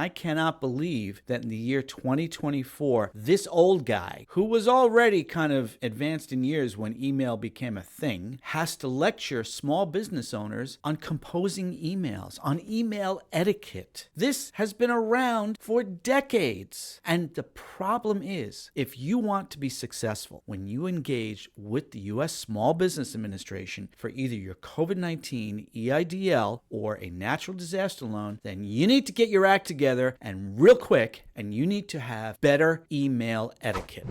I cannot believe that in the year 2024, this old guy, who was already kind of advanced in years when email became a thing, has to lecture small business owners on composing emails, on email etiquette. This has been around for decades. And the problem is, if you want to be successful when you engage with the U.S. Small Business Administration for either your COVID-19 EIDL or a natural disaster loan, then you need to get your act together and real quick, and you need to have better email etiquette.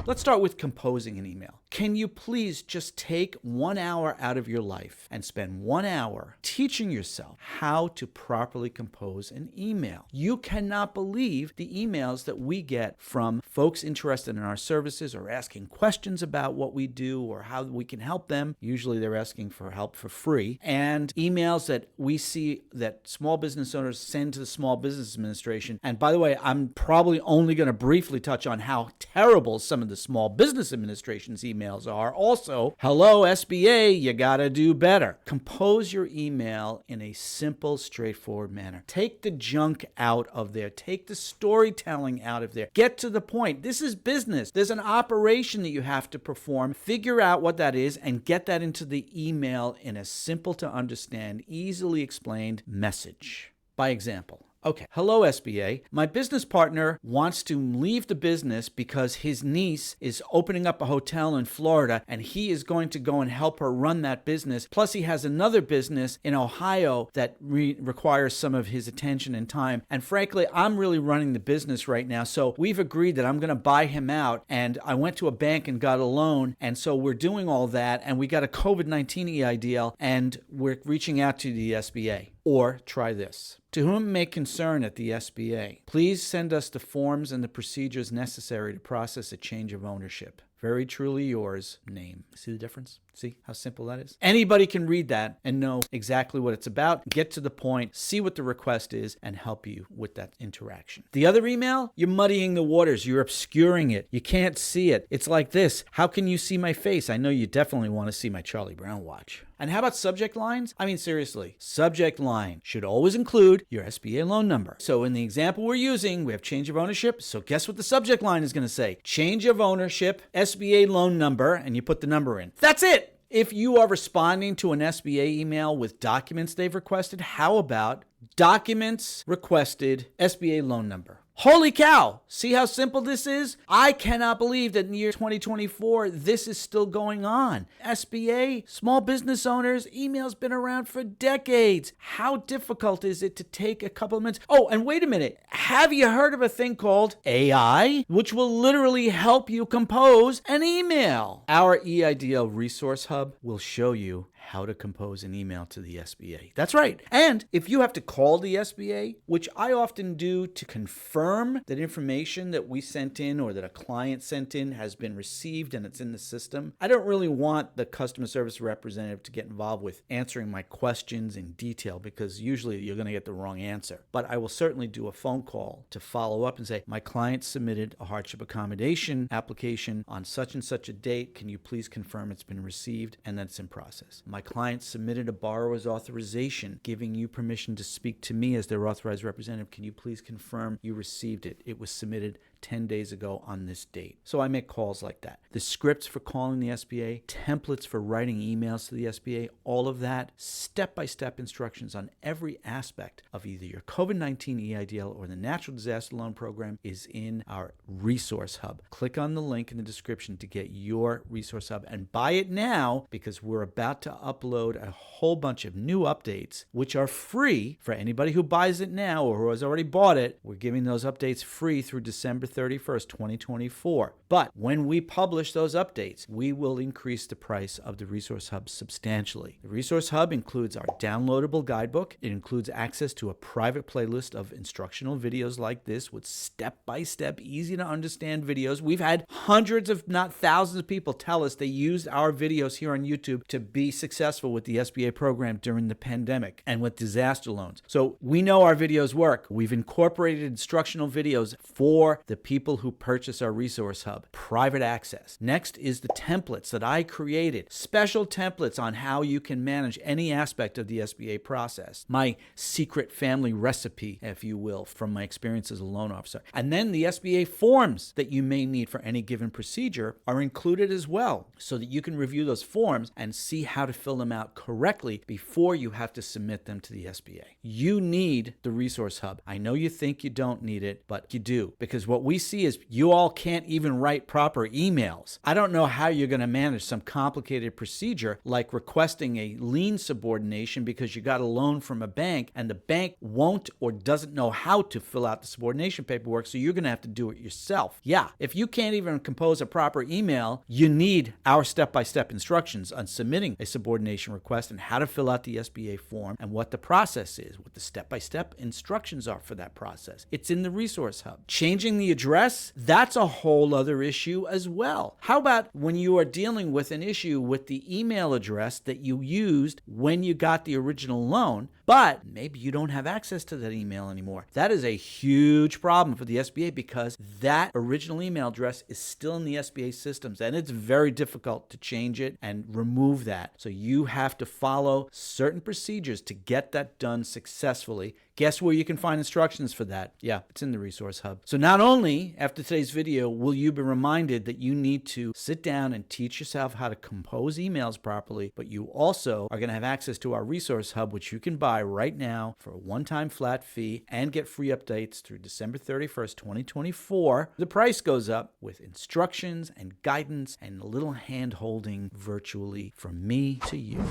Let's start with composing an email. Can you please just take 1 hour out of your life and spend 1 hour teaching yourself how to properly compose an email? You cannot believe the emails that we get from folks interested in our services or asking questions about what we do or how we can help them. Usually they're asking for help for free. And emails that we see that small business owners send to the Small Business Administration. And by the way, I'm probably only going to briefly touch on how terrible some of the Small Business Administration's emails are. Also, hello SBA, you gotta do better. Compose your email in a simple, straightforward manner. Take the junk out of there. Take the storytelling out of there. Get to the point. This is business. There's an operation that you have to perform. Figure out what that is and get that into the email in a simple to understand, easily explained message. By example, okay, hello SBA. My business partner wants to leave the business because his niece is opening up a hotel in Florida and he is going to go and help her run that business. Plus he has another business in Ohio that requires some of his attention and time. And frankly, I'm really running the business right now. So we've agreed that I'm going to buy him out, and I went to a bank and got a loan. And so we're doing all that, and we got a COVID-19 EIDL, and we're reaching out to the SBA. Or try this. To whom it may concern at the SBA, please send us the forms and the procedures necessary to process a change of ownership. Very truly yours, name. See the difference? See how simple that is? Anybody can read that and know exactly what it's about, get to the point, see what the request is, and help you with that interaction. The other email, you're muddying the waters. You're obscuring it. You can't see it. It's like this. How can you see my face? I know you definitely want to see my Charlie Brown watch. And how about subject lines? I mean, seriously, subject line should always include your SBA loan number. So in the example we're using, we have change of ownership. So guess what the subject line is going to say? Change of ownership, SBA loan number, and you put the number in. That's it. If you are responding to an SBA email with documents they've requested, how about documents requested, SBA loan number? Holy cow! See how simple this is? I cannot believe that in the year 2024, this is still going on. SBA, small business owners, email's been around for decades. How difficult is it to take a couple of minutes? Oh, and wait a minute. Have you heard of a thing called AI, which will literally help you compose an email? Our EIDL Resource Hub will show you how to compose an email to the SBA. That's right. And if you have to call the SBA, which I often do to confirm that information that we sent in or that a client sent in has been received and it's in the system, I don't really want the customer service representative to get involved with answering my questions in detail because usually you're going to get the wrong answer. But I will certainly do a phone call to follow up and say, my client submitted a hardship accommodation application on such and such a date. Can you please confirm it's been received and that it's in process? My client submitted a borrower's authorization giving you permission to speak to me as their authorized representative. Can you please confirm you received it? It was submitted 10 days ago on this date. So I make calls like that. The scripts for calling the SBA, templates for writing emails to the SBA, all of that, step-by-step instructions on every aspect of either your COVID-19 EIDL or the Natural Disaster Loan Program is in our Resource Hub. Click on the link in the description to get your Resource Hub and buy it now because we're about to upload a whole bunch of new updates which are free for anybody who buys it now or who has already bought it. We're giving those updates free through December 31st, 2024. But when we publish those updates, we will increase the price of the Resource Hub substantially. The Resource Hub includes our downloadable guidebook. It includes access to a private playlist of instructional videos like this with step-by-step, easy to understand videos. We've had hundreds if not thousands of people tell us they used our videos here on YouTube to be successful with the SBA program during the pandemic and with disaster loans. So we know our videos work. We've incorporated instructional videos for the people who purchase our resource hub, private access. Next is the templates that I created, special templates on how you can manage any aspect of the SBA process. My secret family recipe, if you will, from my experience as a loan officer. And then the SBA forms that you may need for any given procedure are included as well, so that you can review those forms and see how to fill them out correctly before you have to submit them to the SBA. You need the resource hub. I know you think you don't need it, but you do, because what we see is you all can't even write proper emails. I don't know how you're going to manage some complicated procedure like requesting a lien subordination because you got a loan from a bank and the bank won't or doesn't know how to fill out the subordination paperwork, so you're going to have to do it yourself. Yeah, if you can't even compose a proper email, you need our step-by-step instructions on submitting a subordination request and how to fill out the SBA form and what the process is, what the step-by-step instructions are for that process. It's in the resource hub. Changing the address, that's a whole other issue as well. How about when you are dealing with an issue with the email address that you used when you got the original loan, but maybe you don't have access to that email anymore? That is a huge problem for the SBA because that original email address is still in the SBA systems and it's very difficult to change it and remove that. So you have to follow certain procedures to get that done successfully. Guess where you can find instructions for that? Yeah, it's in the resource hub. So not only after today's video will you be reminded that you need to sit down and teach yourself how to compose emails properly, but you also are going to have access to our resource hub, which you can buy right now for a one-time flat fee and get free updates through December 31st, 2024. The price goes up with instructions and guidance and a little hand-holding virtually from me to you.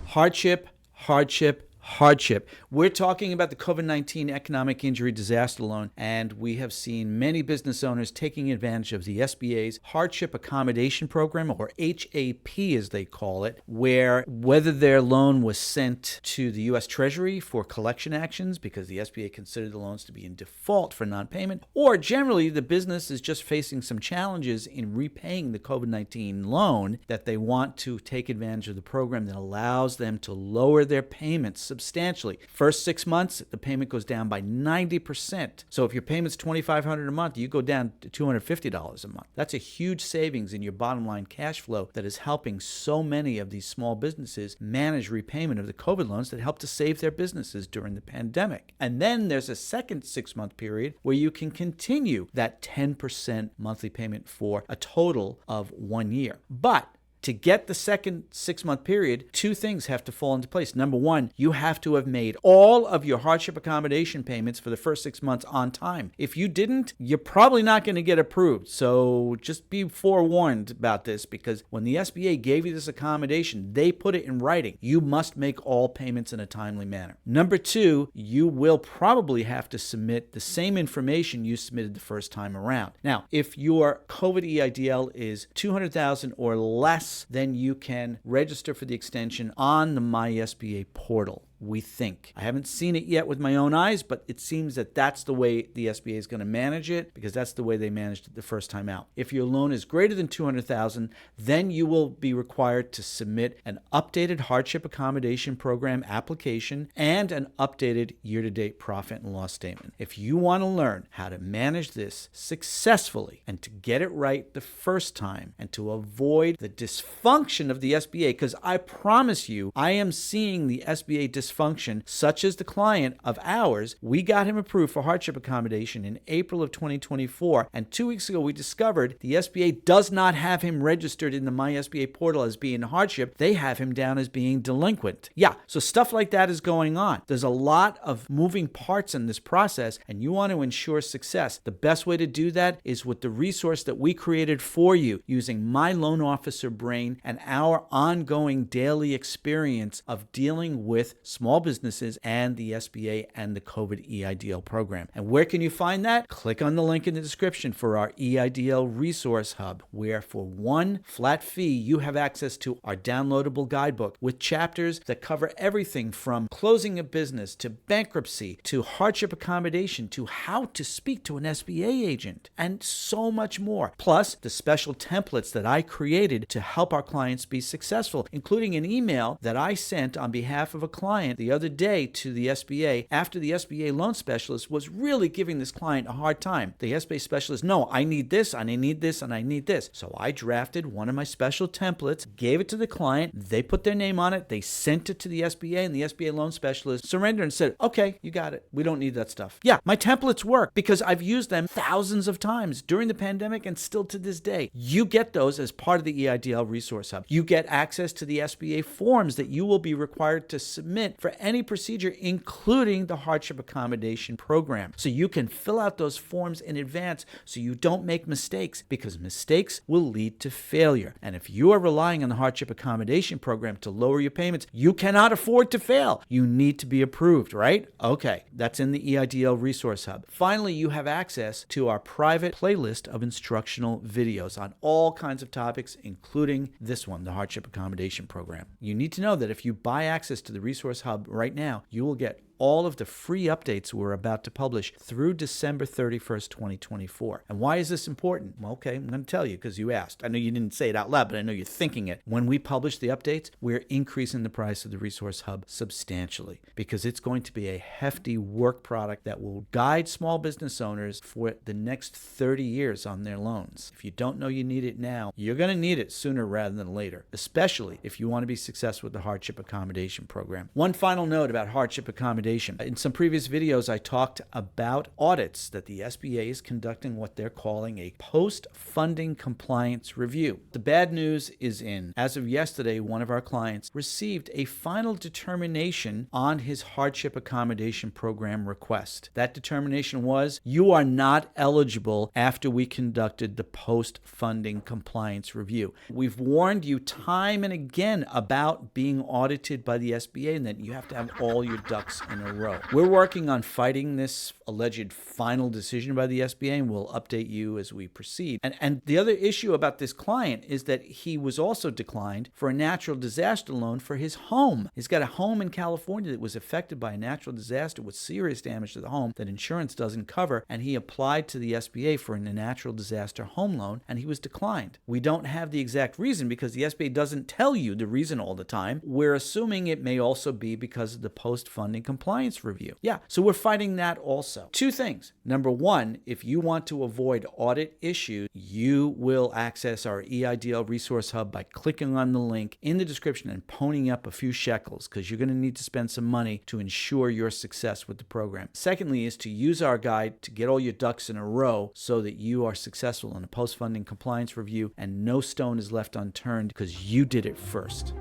Hardship, hardship, hardship. We're talking about the COVID-19 economic injury disaster loan, and we have seen many business owners taking advantage of the SBA's Hardship Accommodation Program, or HAP as they call it, where whether their loan was sent to the U.S. Treasury for collection actions because the SBA considered the loans to be in default for non-payment, or generally the business is just facing some challenges in repaying the COVID-19 loan, that they want to take advantage of the program that allows them to lower their payments substantially. First 6 months, the payment goes down by 90%. So if your payment's $2,500 a month, you go down to $250 a month. That's a huge savings in your bottom line cash flow that is helping so many of these small businesses manage repayment of the COVID loans that helped to save their businesses during the pandemic. And then there's a second 6-month period where you can continue that 10% monthly payment for a total of 1 year. But to get the second 6-month period, two things have to fall into place. Number one, you have to have made all of your hardship accommodation payments for the first 6 months on time. If you didn't, you're probably not going to get approved. So just be forewarned about this, because when the SBA gave you this accommodation, they put it in writing. You must make all payments in a timely manner. Number two, you will probably have to submit the same information you submitted the first time around. Now, if your COVID EIDL is $200,000 or less, then you can register for the extension on the MySBA portal. We think. I haven't seen it yet with my own eyes, but it seems that that's the way the SBA is going to manage it, because that's the way they managed it the first time out. If your loan is greater than $200,000, then you will be required to submit an updated hardship accommodation program application and an updated year-to-date profit and loss statement. If you want to learn how to manage this successfully and to get it right the first time and to avoid the dysfunction of the SBA, because I promise you, I am seeing the SBA dysfunction, such as the client of ours. We got him approved for hardship accommodation in April of 2024, and 2 weeks ago we discovered the SBA does not have him registered in the MySBA portal as being hardship. They have him down as being delinquent. Yeah, so stuff like that is going on. There's a lot of moving parts in this process, and you want to ensure success. The best way to do that is with the resource that we created for you, using my loan officer brain and our ongoing daily experience of dealing with small businesses and the SBA and the COVID EIDL program. And where can you find that? Click on the link in the description for our EIDL Resource Hub, where for one flat fee, you have access to our downloadable guidebook with chapters that cover everything from closing a business to bankruptcy to hardship accommodation to how to speak to an SBA agent and so much more. Plus, the special templates that I created to help our clients be successful, including an email that I sent on behalf of a client client the other day to the SBA after the SBA loan specialist was really giving this client a hard time. The SBA specialist, no, I need this, and I need this, and I need this. So I drafted one of my special templates, gave it to the client, they put their name on it, they sent it to the SBA, and the SBA loan specialist surrendered and said, okay, you got it. We don't need that stuff. Yeah, my templates work because I've used them thousands of times during the pandemic and still to this day. You get those as part of the EIDL Resource Hub. You get access to the SBA forms that you will be required to submit for any procedure, including the hardship accommodation program. So you can fill out those forms in advance so you don't make mistakes, because mistakes will lead to failure. And if you are relying on the hardship accommodation program to lower your payments, you cannot afford to fail. You need to be approved, right? Okay, that's in the EIDL Resource Hub. Finally, you have access to our private playlist of instructional videos on all kinds of topics, including this one, the hardship accommodation program. You need to know that if you buy access to the Resource Hub right now, you will get all of the free updates we're about to publish through December 31st, 2024. And why is this important? Well, okay, I'm going to tell you because you asked. I know you didn't say it out loud, but I know you're thinking it. When we publish the updates, we're increasing the price of the Resource Hub substantially because it's going to be a hefty work product that will guide small business owners for the next 30 years on their loans. If you don't know you need it now, you're going to need it sooner rather than later, especially if you want to be successful with the hardship accommodation program. One final note about hardship accommodation. In some previous videos, I talked about audits that the SBA is conducting what they're calling a post-funding compliance review. The bad news is in. As of yesterday, one of our clients received a final determination on his hardship accommodation program request. That determination was, you are not eligible after we conducted the post-funding compliance review. We've warned you time and again about being audited by the SBA and that you have to have all your ducks in a row. We're working on fighting this alleged final decision by the SBA, and we'll update you as we proceed. And the other issue about this client is that he was also declined for a natural disaster loan for his home. He's got a home in California that was affected by a natural disaster with serious damage to the home that insurance doesn't cover, and he applied to the SBA for a natural disaster home loan, and he was declined. We don't have the exact reason because the SBA doesn't tell you the reason all the time. We're assuming it may also be because of the post-funding compliance review. Yeah, so we're fighting that also. Two things. Number one, if you want to avoid audit issues, you will access our EIDL Resource Hub by clicking on the link in the description and ponying up a few shekels because you're going to need to spend some money to ensure your success with the program. Secondly is to use our guide to get all your ducks in a row so that you are successful in a post-funding compliance review and no stone is left unturned because you did it first.